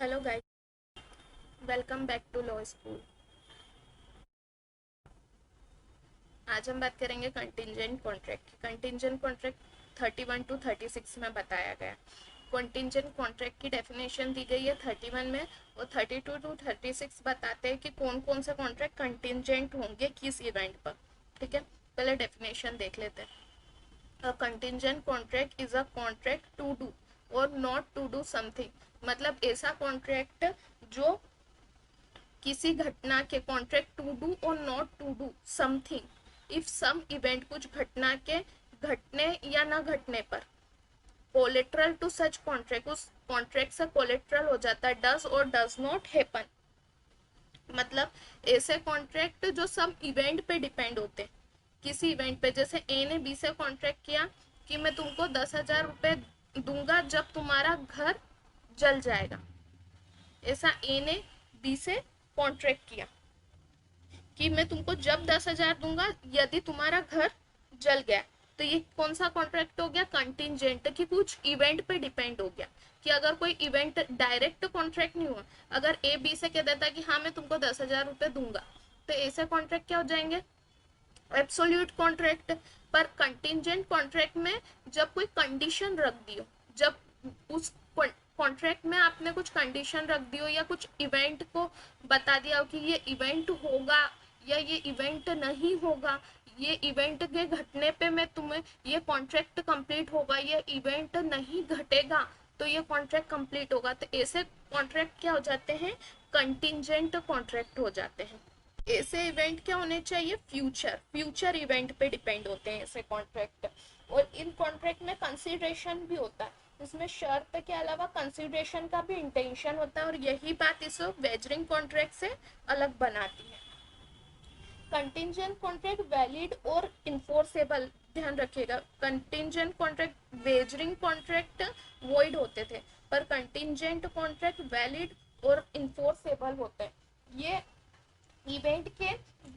Hello guys, welcome back to law school. आज हम बात करेंगे कंटिंजेंट कॉन्ट्रैक्ट की। कंटिंजेंट कॉन्ट्रैक्ट 31 to 36 में बताया गया। कंटिंजेंट कॉन्ट्रैक्ट की डेफिनेशन दी गई है 31 में, और 32 to 36 बताते हैं कि कौन कौन से कॉन्ट्रैक्ट कंटिंजेंट होंगे किस इवेंट पर। ठीक है, पहले डेफिनेशन देख लेते हैं। A contingent contract is a contract to do और नॉट टू डू समथिंग। मतलब ऐसा कॉन्ट्रैक्ट जो किसी घटना के कॉन्ट्रैक्ट टू डू और not to do something if some event कुछ घटना के घटने या ना घटने पर कोलेट्रल टू सच कॉन्ट्रैक्ट उस कॉन्ट्रैक्ट से कोलेट्रल हो जाता है डज और डज नॉट हैपन। मतलब ऐसे कॉन्ट्रैक्ट जो सम इवेंट पे डिपेंड होते हैं, किसी इवेंट पे। जैसे ए ने बी से कॉन्ट्रैक्ट किया कि मैं तुमको 10,000 रुपए दूंगा जब तुम्हारा घर जल जाएगा। ऐसा ए ने बी से कॉन्ट्रैक्ट किया कि मैं तुमको जब 10,000 दूंगा यदि तुम्हारा घर जल गया। तो ये कौन सा कॉन्ट्रैक्ट हो गया? कंटिंजेंट, कि कुछ इवेंट पे डिपेंड हो गया। कि अगर कोई इवेंट डायरेक्ट कॉन्ट्रैक्ट नहीं हुआ, अगर ए बी से कह देता कि हाँ मैं तुमको 10,000 रुपए दूंगा, तो ऐसे कॉन्ट्रैक्ट क्या हो जाएंगे? Absolute contract. पर कंटिंजेंट कॉन्ट्रैक्ट में जब कोई कंडीशन रख दियो, जब उस कॉन्ट्रैक्ट में आपने कुछ कंडीशन रख दियो या कुछ इवेंट को बता दिया हो कि ये इवेंट होगा या ये इवेंट नहीं होगा, ये इवेंट के घटने पे मैं तुम्हें ये कॉन्ट्रैक्ट कंप्लीट होगा, ये इवेंट नहीं घटेगा तो ये कॉन्ट्रैक्ट कंप्लीट होगा, तो ऐसे कॉन्ट्रैक्ट क्या हो जाते हैं? कंटिंजेंट कॉन्ट्रैक्ट हो जाते हैं। ऐसे इवेंट क्या होने चाहिए? फ्यूचर इवेंट पे डिपेंड होते हैं ऐसे कॉन्ट्रैक्ट। और इन कॉन्ट्रैक्ट में कंसिडरेशन भी होता है, इसमें शर्त के अलावा कंसिडरेशन का भी इंटेंशन होता है, और यही बात इस वेजरिंग कॉन्ट्रैक्ट से अलग बनाती है। कंटिंजेंट कॉन्ट्रैक्ट वैलिड और इन्फोर्सेबल, ध्यान रखिएगा। Contingent contract wagering contract void होते थे, पर कंटिंजेंट कॉन्ट्रैक्ट वैलिड और इन्फोर्सेबल होते हैं। ये इवेंट के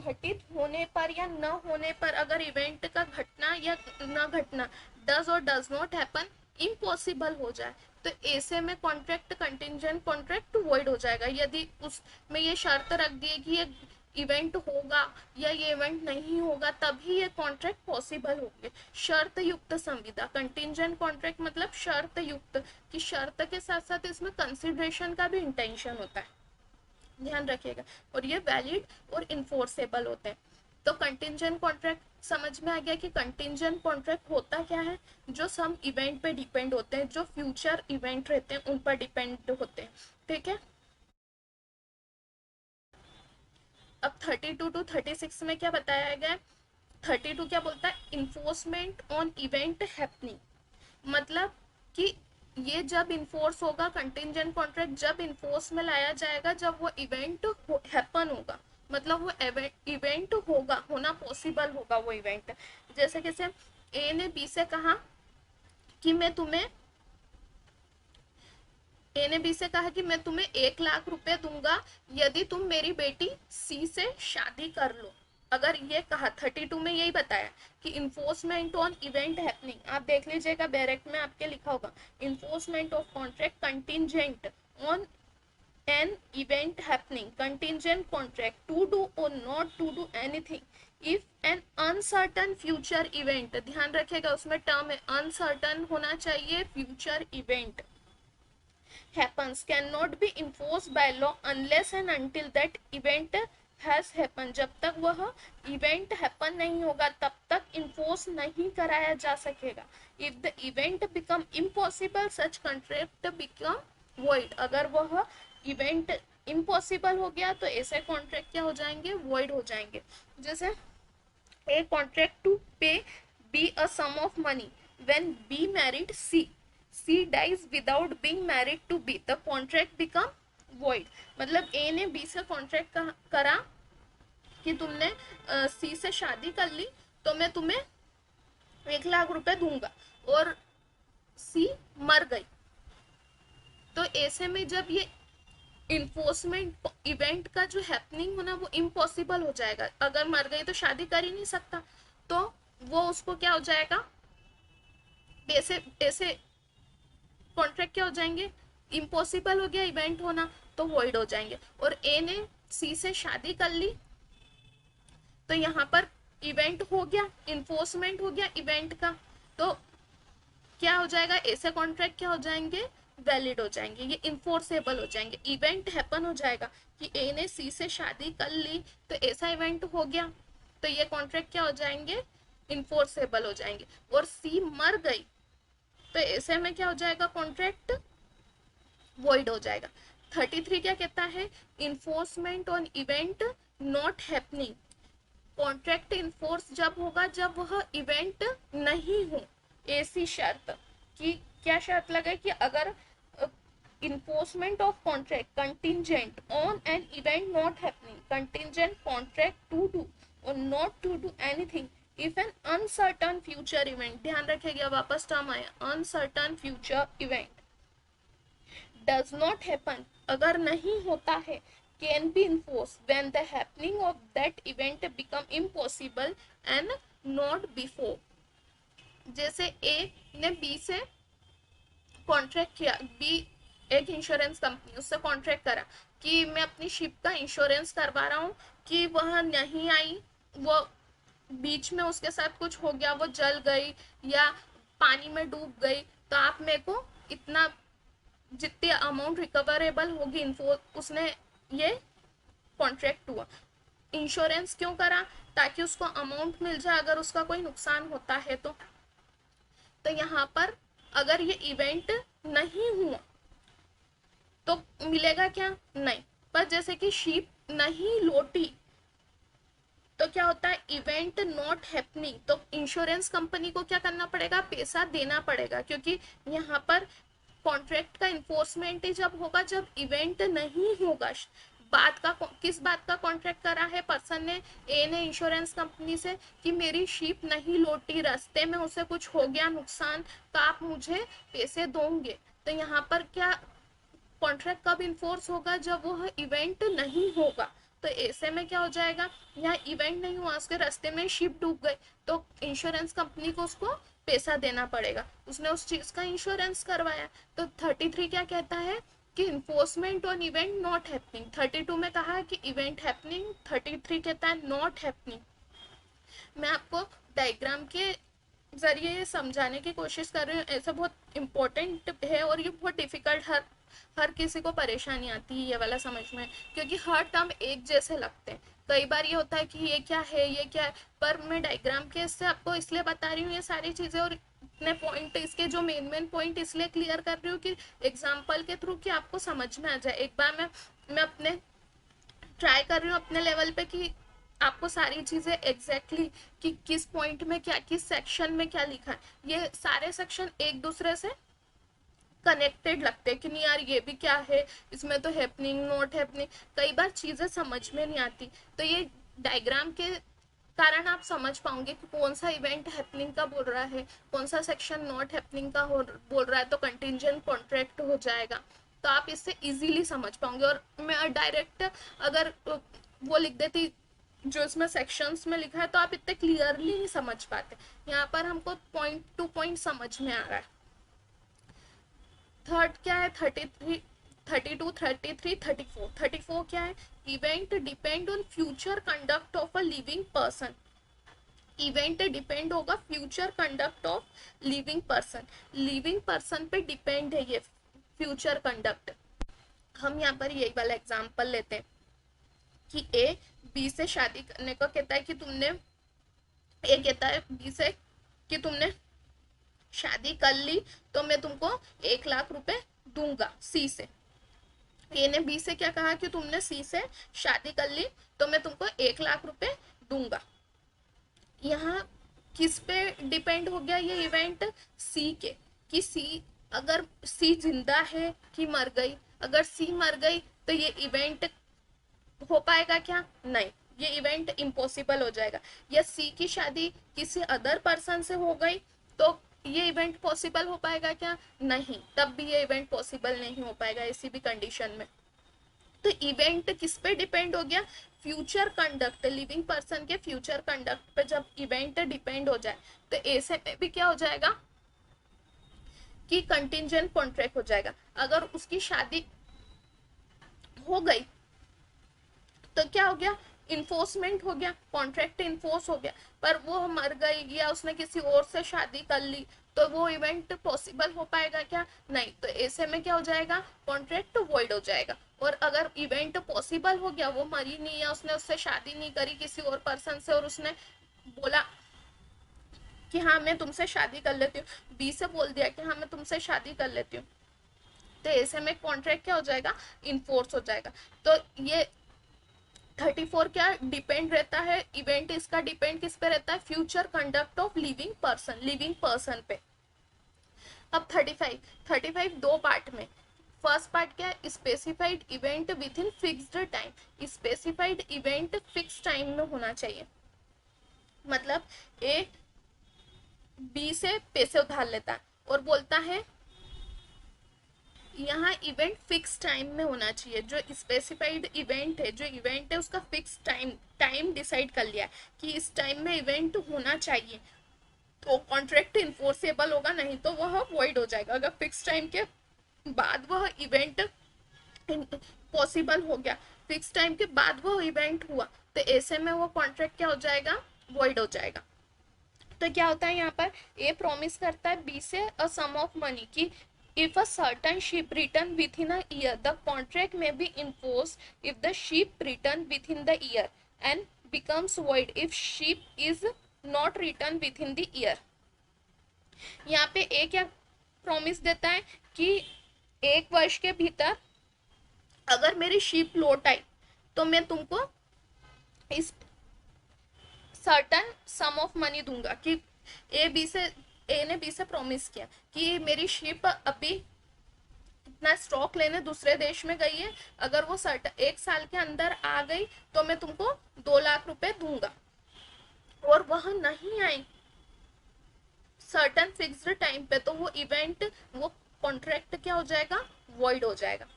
घटित होने पर या न होने पर, अगर इवेंट का घटना या न घटना डज और डज नॉट हैपन इम्पॉसिबल हो जाए, तो ऐसे में कॉन्ट्रैक्ट कंटिंजेंट कॉन्ट्रैक्ट वॉइड हो जाएगा। यदि उसमें ये शर्त रख दी है कि ये इवेंट होगा या ये इवेंट नहीं होगा तभी ये कॉन्ट्रैक्ट पॉसिबल होंगे। शर्त युक्त संविदा, कंटिंजेंट कॉन्ट्रैक्ट मतलब शर्त युक्त, कि शर्त के साथ साथ इसमें कंसिडरेशन का भी इंटेंशन होता है, ध्यान रखिएगा। और ये वैलिड और इन्फोर्सेबल होते हैं। तो कंटिंजेंट कॉन्ट्रैक्ट समझ में आ गया कि कंटिंजेंट कॉन्ट्रैक्ट होता क्या है? जो सम इवेंट पे डिपेंड होते हैं, जो फ्यूचर इवेंट रहते हैं उन पर डिपेंड होते हैं। ठीक है, अब 32 to 36 में क्या बताया गया? 32 क्या बोलता है? Enforcement on event happening. मतलब कि ये जब इन्फोर्स होगा, कंटिंजेंट कॉन्ट्रैक्ट जब इन्फोर्स में लाया जाएगा जब वो इवेंट हैपन होगा। मतलब वो इवेंट होगा, होना पॉसिबल होगा वो इवेंट। जैसे कैसे? ए ने बी से कहा कि मैं तुम्हें 1 लाख रुपए दूंगा यदि तुम मेरी बेटी सी से शादी कर लो। अगर ये कहा 32 में, यही बताया कि इन्फोर्समेंट ऑन इवेंट हैपनिंग, आप देख लीजिएगा बैरेक्ट में आपके लिखा होगा enforcement of contract contingent on an event happening, contingent contract to do और not to do anything if an uncertain future event, ध्यान रखेगा उसमें टर्म है अनसर्टन होना चाहिए, future event happens cannot be enforced by law unless and until that event has happened। जब तक वह इवेंट हैपन नहीं होगा तब तक इन्फोर्स नहीं कराया जा सकेगा। If the event become impossible such contract become void. अगर वह इवेंट इम्पॉसिबल हो गया तो ऐसे कॉन्ट्रैक्ट क्या हो जाएंगे? वॉइड हो जाएंगे। जैसे a contract to pay B a sum of money when B married C, C dies without being married to B, the contract become void। मतलब A ने B से कॉन्ट्रैक्ट करा कि तुमने C से शादी कर ली तो मैं तुम्हें 1 लाख रुपए दूंगा, और C मर गई, तो ऐसे में जब ये इन्फोर्समेंट इवेंट का जो हैपनिंग होना वो इम्पॉसिबल हो जाएगा। अगर मर गई तो शादी कर ही नहीं सकता, तो वो उसको क्या हो जाएगा? ऐसे ऐसे कॉन्ट्रैक्ट क्या हो जाएंगे? इम्पॉसिबल हो गया इवेंट होना, तो वॉइड हो जाएंगे। और ए ने सी से शादी कर ली, तो यहाँ पर इवेंट हो गया, इन्फोर्समेंट हो गया इवेंट का, तो क्या हो जाएगा, ऐसे कॉन्ट्रैक्ट क्या हो जाएंगे, वैलिड हो जाएंगे, ये इन्फोर्सेबल हो जाएंगे। इवेंट हैपन हो जाएगा कि ए ने सी से शादी कर ली, तो ऐसा इवेंट हो गया, तो ये कॉन्ट्रैक्ट क्या हो जाएंगे, इन्फोर्सेबल हो जाएंगे। और सी मर गई, तो ऐसे में क्या हो जाएगा, कॉन्ट्रैक्ट वॉइड हो जाएगा। 33 क्या कहता है, enforcement on event not happening. Contract enforce जब होगा जब वह इवेंट नहीं हो, ऐसी शर्त कि क्या शर्त लगे कि अगर enforcement of contract contingent on an event not happening, contingent contract to do और not to do anything if an uncertain future event, ध्यान रखेगा वापस टर्म आया uncertain future event, does not happen, अगर नहीं होता है, can be enforced when the happening of that event become impossible and not before। जैसे ए ने बी से कॉन्ट्रैक्ट किया, बी एक इंश्योरेंस कंपनी, उससे कॉन्ट्रैक्ट करा कि मैं अपनी शिप का इंश्योरेंस करवा रहा हूँ कि वह नहीं आई, वो बीच में उसके साथ कुछ हो गया, वो जल गई या पानी में डूब गई, तो आप मेरे को इतना जितनी अमाउंट रिकवरेबल होगी उसने ये कॉन्ट्रैक्ट हुआ। इंश्योरेंस क्यों करा, ताकि उसको अमाउंट मिल जाए अगर उसका कोई नुकसान होता है तो यहाँ पर अगर ये इवेंट नहीं हुआ तो मिलेगा क्या, नहीं। पर जैसे कि शिप नहीं लौटी तो क्या होता है, इवेंट नॉट हैपनिंग, तो इंश्योरेंस कंपनी को क्या करना पड़ेगा, पैसा देना पड़ेगा, क्योंकि यहाँ पर कॉन्ट्रैक्ट का इन्फोर्समेंट ही जब होगा जब इवेंट नहीं होगा। बात का किस बात का कॉन्ट्रैक्ट करा है पर्सन ने, ए ने इंश्योरेंस कंपनी से कि मेरी शिप नहीं लौटी, रास्ते में उसे कुछ हो गया नुकसान, तो आप मुझे पैसे दोगे। तो यहाँ पर क्या कॉन्ट्रैक्ट कब इन्फोर्स होगा, जब वो इवेंट नहीं होगा। तो ऐसे में क्या हो जाएगा, यहाँ इवेंट नहीं हुआ, उसके रास्ते में शिप डूब गई, तो इंश्योरेंस कंपनी को उसको पैसा देना पड़ेगा, उसने उस चीज का इंश्योरेंस करवाया। तो 33 क्या कहता है कि enforcement on event not happening, 32 में कहा है कि इवेंट हैपनिंग, 33 कहता है नॉट हैपनिंग। मैं आपको डायग्राम के जरिए ये समझाने की कोशिश कर रही हूँ, ऐसा बहुत इंपॉर्टेंट है और ये बहुत डिफिकल्ट, हर किसी को परेशानी आती है ये वाला समझ में, क्योंकि हर टर्म एक जैसे लगते हैं। कई बार ये होता है कि ये क्या है ये क्या है, पर मैं डायग्राम के इससे आपको इसलिए बता रही हूँ ये सारी चीज़ें, और इतने पॉइंट इसके जो मेन पॉइंट इसलिए क्लियर कर रही हूँ कि एग्जाम्पल के थ्रू कि आपको समझ में आ जाए। एक बार मैं अपने ट्राई कर रही हूँ अपने लेवल पे कि आपको सारी चीजें एग्जैक्टली कि किस पॉइंट में क्या, किस सेक्शन में क्या लिखा है, ये सारे सेक्शन एक दूसरे से कनेक्टेड लगते हैं कि नहीं यार ये भी क्या है, इसमें तो हैपनिंग नॉट हैपनिंग, कई बार चीजें समझ में नहीं आती। तो ये डायग्राम के कारण आप समझ पाओगे कि कौन सा इवेंट हैपनिंग का बोल रहा है, कौन सा सेक्शन नॉट हैपनिंग का बोल रहा है, तो कंटिंजेंट कॉन्ट्रैक्ट हो जाएगा। तो आप इससे इजीली समझ पाओगे। और मैं डायरेक्ट अगर वो लिख देती जो इसमें सेक्शंस में लिखा है तो आप इतने क्लियरली नहीं समझ पाते, यहाँ पर हमको पॉइंट टू पॉइंट समझ में आ रहा है। थर्ड क्या है, 33, 32, 33, 34। 34 क्या है, event depend on future conduct of a living person. Event depend होगा future conduct of living person, living person पे डिपेंड है ये फ्यूचर कंडक्ट। हम यहाँ पर यही वाला एग्जांपल लेते हैं कि ए बी से शादी करने को कहता है कि तुमने, ए कहता है बी से कि तुमने शादी कर ली तो मैं तुमको 1,00,000 रुपए दूंगा सी से। ए ने बी से क्या कहा कि तुमने सी से शादी कर ली तो मैं तुमको 1,00,000 रुपए दूंगा। यहाँ किस पे डिपेंड हो गया ये इवेंट, सी के, कि सी अगर सी जिंदा है कि मर गई, अगर सी मर गई तो ये इवेंट हो पाएगा क्या, नहीं, ये इवेंट इम्पॉसिबल हो जाएगा। या सी की शादी किसी अदर पर्सन से हो गई तो ये इवेंट पॉसिबल हो पाएगा क्या, नहीं, तब भी ये इवेंट पॉसिबल नहीं हो पाएगा किसी भी कंडीशन में। तो इवेंट किस पे डिपेंड हो गया, फ्यूचर कंडक्ट, लिविंग पर्सन के फ्यूचर कंडक्ट पे जब इवेंट डिपेंड हो जाए तो ऐसे में भी क्या हो जाएगा, कि कंटिंजेंट कॉन्ट्रैक्ट हो जाएगा। अगर उसकी शादी हो गई तो क्या हो गया, इन्फोर्समेंट हो गया, कॉन्ट्रैक्ट इन्फोर्स हो गया। पर वो मर गई या उसने किसी और से शादी कर ली तो वो इवेंट पॉसिबल हो पाएगा क्या, नहीं। तो ऐसे में क्या हो जाएगा, कॉन्ट्रैक्ट वॉइड हो जाएगा। और अगर इवेंट पॉसिबल हो गया, वो मरी नहीं या उसने उससे शादी नहीं करी किसी और पर्सन से, और उसने बोला कि हाँ मैं तुमसे शादी कर लेती हूँ, बी से बोल दिया कि हाँ मैं तुमसे शादी कर लेती हूँ, तो ऐसे में कॉन्ट्रैक्ट क्या हो जाएगा, इन्फोर्स हो जाएगा। तो ये 34 क्या डिपेंड रहता है, इवेंट इसका डिपेंड किस पे रहता है, future conduct of living person पे। अब 35 दो पार्ट में। फर्स्ट पार्ट क्या है, specified event with in fixed time. Specified event fix time में होना चाहिए। मतलब ए बी से पैसे उधार लेता है और बोलता है यहाँ इवेंट फिक्स टाइम में होना चाहिए। जो स्पेसिफाइड इवेंट है, जो इवेंट है उसका फिक्स टाइम डिसाइड कर लिया है कि इस टाइम में इवेंट होना चाहिए, तो कॉन्ट्रैक्ट इन्फोर्सेबल होगा, नहीं तो वह वॉइड हो जाएगा। अगर फिक्स टाइम के बाद वह इवेंट पॉसिबल हो गया, फिक्स टाइम के बाद वो इवेंट हुआ, तो ऐसे में वो कॉन्ट्रैक्ट क्या हो जाएगा, वॉइड हो जाएगा। तो क्या होता है यहाँ पर, ए प्रॉमिस करता है बी से अ सम ऑफ मनी कि if a certain ship return within a year the contract may be enforced if the ship return within the year and becomes void if ship is not return within the year। यहाँ पे ए क्या promise देता है कि 1 वर्ष के भीतर अगर मेरी शिप लौट आई तो मैं तुमको इस सर्टन सम ऑफ मनी दूंगा। कि ए ने बी से प्रॉमिस किया कि मेरी शिप अभी इतना स्टॉक लेने दूसरे देश में गई है, अगर वो 1 साल के अंदर आ गई तो मैं तुमको 2 लाख रुपए दूंगा, और वह नहीं आई सर्टन फिक्स्ड टाइम पे, तो वो इवेंट, वो कॉन्ट्रैक्ट क्या हो जाएगा, वॉइड हो जाएगा।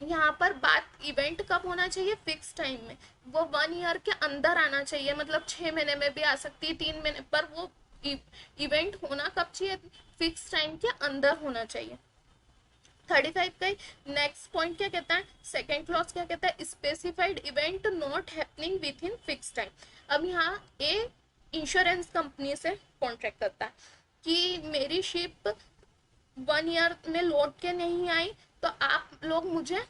यहाँ पर बात इवेंट कब होना चाहिए, फिक्स टाइम में। वो 1 ईयर के अंदर आना चाहिए, मतलब 6 महीने में भी आ सकती है, 3 महीने, पर वो इवेंट होना कब चाहिए, फिक्स टाइम के अंदर होना चाहिए। 35 का नेक्स्ट पॉइंट क्या कहता है, सेकेंड क्लॉज क्या कहता है, specified event not happening with in fix time. अब यहाँ ए इंश्योरेंस कंपनी से कॉन्ट्रैक्ट करता है कि मेरी शिप 1 ईयर में लौट के नहीं आई तो आप लोग मुझे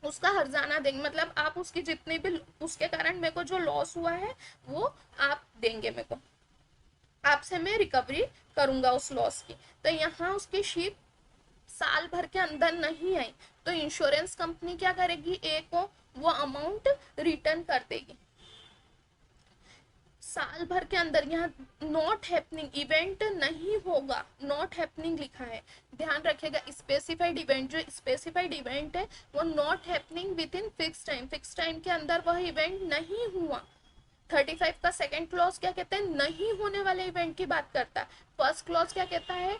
उसका हर्जाना देंगे, मतलब आप उसकी जितनी भी उसके कारण मेरे को जो लॉस हुआ है वो आप देंगे, मेरे को आपसे मैं रिकवरी करूंगा उस लॉस की। तो यहाँ उसकी शिप साल भर के अंदर नहीं आई तो इंश्योरेंस कंपनी क्या करेगी, ए को वो अमाउंट रिटर्न कर देगी। साल भर के अंदर, यहाँ नॉट हैपनिंग, इवेंट नहीं होगा, नॉट हैपनिंग लिखा है, ध्यान रखिएगा। स्पेसिफाइड इवेंट, जो स्पेसिफाइड इवेंट है वो not happening with in fix time, fix time के अंदर वह इवेंट नहीं हुआ। 35 का सेकेंड क्लॉज क्या कहता है, नहीं होने वाले इवेंट की बात करता है। फर्स्ट क्लॉज क्या कहता है,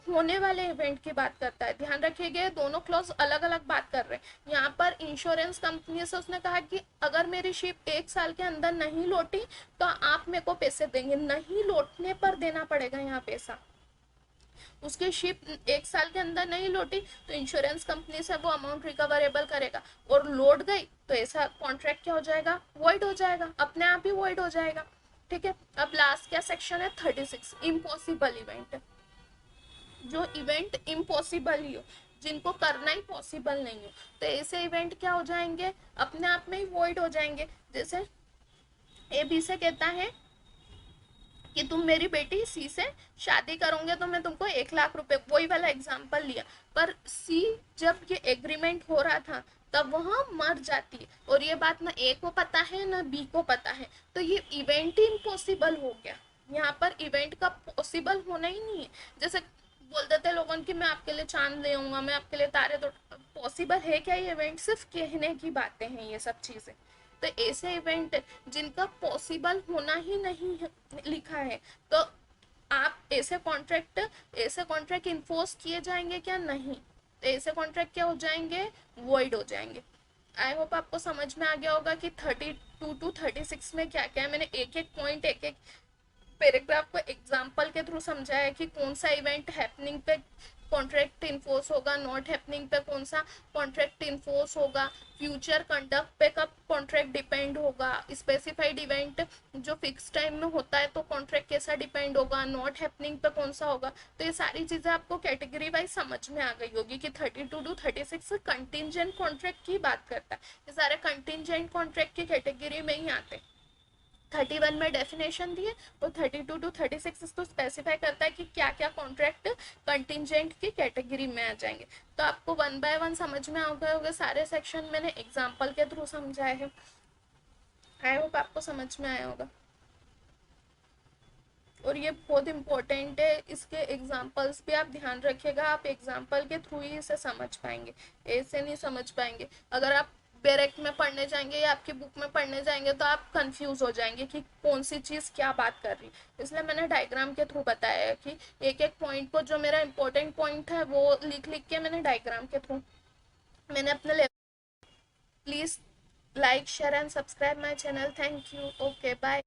होने वाले इवेंट की बात करता है। ध्यान रखिएगा दोनों क्लॉज अलग अलग बात कर रहे हैं। यहाँ पर इंश्योरेंस कंपनी से उसने कहा कि अगर मेरी शिप 1 साल के अंदर नहीं लौटी तो आप मेरे को पैसे देंगे, नहीं लौटने पर देना पड़ेगा यहाँ पैसा। उसकी शिप 1 साल के अंदर नहीं लौटी तो इंश्योरेंस कंपनी से वो अमाउंट रिकवरेबल करेगा, और लौट गई तो ऐसा कॉन्ट्रैक्ट क्या हो जाएगा, वॉइड हो जाएगा, अपने आप ही वॉइड हो जाएगा। ठीक है। अब लास्ट क्या सेक्शन है, 36, इम्पॉसिबल इवेंट। जो इवेंट इम्पॉसिबल ही हो, जिनको करना ही पॉसिबल नहीं हो, तो ऐसे इवेंट क्या हो जाएंगे, अपने आप में ही वॉइड हो जाएंगे। जैसे ए बी से कहता है कि तुम मेरी बेटी सी से शादी करोगे तो मैं तुमको 1 लाख रुपए, वही वाला एग्जाम्पल लिया, पर सी जब ये एग्रीमेंट हो रहा था तब वह मर जाती है, और ये बात ना ए को पता है ना बी को पता है, तो ये इवेंट ही इम्पॉसिबल हो गया। यहाँ पर इवेंट का पॉसिबल होना ही नहीं है। जैसे बोल देते लोगों की मैं आपके लिए चांद ले आऊंगा, मैं आपके लिए तारे, तो पॉसिबल है क्या ये इवेंट, सिर्फ कहने की बातें हैं ये सब चीजें। तो ऐसे इवेंट जिनका पॉसिबल होना ही नहीं है, लिखा है, तो आप ऐसे कॉन्ट्रैक्ट इन्फोर्स किए जाएंगे क्या, नहीं। तो ऐसे कॉन्ट्रैक्ट क्या हो जाएंगे, वॉइड हो जाएंगे। आई होप आपको समझ में आ गया होगा कि 32 to 36 में क्या क्या है। मैंने एक एक पॉइंट एक एक पैराग्राफ को एग्जाम्पल के थ्रू समझाया कि कौन सा इवेंट हैपनिंग पे कॉन्ट्रैक्ट इन्फोर्स होगा, नॉट हैपनिंग पे कौन सा कॉन्ट्रैक्ट इन्फोर्स होगा, फ्यूचर कंडक्ट पे कब कॉन्ट्रैक्ट डिपेंड होगा, स्पेसिफाइड इवेंट जो फिक्स टाइम में होता है तो कॉन्ट्रैक्ट कैसा डिपेंड होगा, नॉट हैपनिंग पे कौन सा होगा। तो ये सारी चीज़ें आपको कैटेगरी वाइज समझ में आ गई होगी कि 32 to 36 कंटिजेंट कॉन्ट्रैक्ट की बात करता है। ये सारे कंटिजेंट कॉन्ट्रैक्ट की कैटेगरी में ही आते हैं। 31 में डेफिनेशन दिए और 32 to 36 इसको स्पेसिफाई करता है कि क्या क्या कॉन्ट्रैक्ट कंटिजेंट की कैटेगरी में आ जाएंगे। तो आपको वन बाय वन समझ में आ गए होंगे, सारे सेक्शन मैंने एग्जाम्पल के थ्रू समझाए हैं। आई होप आपको समझ में आया होगा। और ये बहुत इंपॉर्टेंट है, इसके एग्जाम्पल्स भी आप ध्यान रखिएगा, आप एग्जाम्पल के थ्रू ही इसे समझ पाएंगे, ऐसे नहीं समझ पाएंगे। अगर आप डायरेक्ट में पढ़ने जाएंगे या आपकी बुक में पढ़ने जाएंगे तो आप कंफ्यूज हो जाएंगे कि कौन सी चीज़ क्या बात कर रही। इसलिए मैंने डायग्राम के थ्रू बताया है कि एक एक पॉइंट को, जो मेरा इंपॉर्टेंट पॉइंट है वो लिख लिख के मैंने डायग्राम के थ्रू मैंने अपने level. Please like share and subscribe my channel. Thank you. Okay bye.